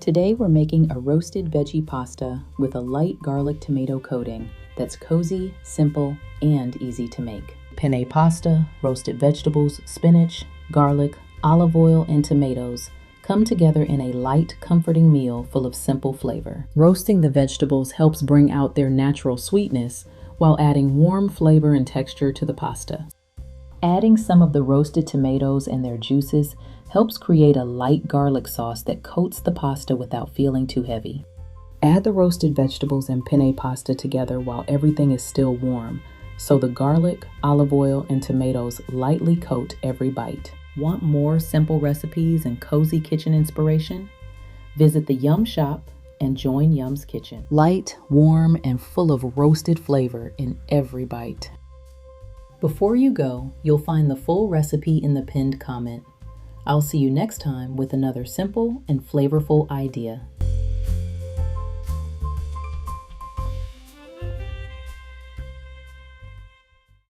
Today we're making a roasted veggie pasta with a light garlic tomato coating that's cozy, simple, and easy to make. Penne pasta, roasted vegetables, spinach, garlic, olive oil, and tomatoes come together in a light, comforting meal full of simple flavor. Roasting the vegetables helps bring out their natural sweetness while adding warm flavor and texture to the pasta. Adding some of the roasted tomatoes and their juices helps create a light garlic sauce that coats the pasta without feeling too heavy. Add the roasted vegetables and penne pasta together while everything is still warm, so the garlic, olive oil, and tomatoes lightly coat every bite. Want more simple recipes and cozy kitchen inspiration? Visit the Yum Shop and join Yum's Kitchen. Light, warm, and full of roasted flavor in every bite. Before you go, you'll find the full recipe in the pinned comment. I'll see you next time with another simple and flavorful idea.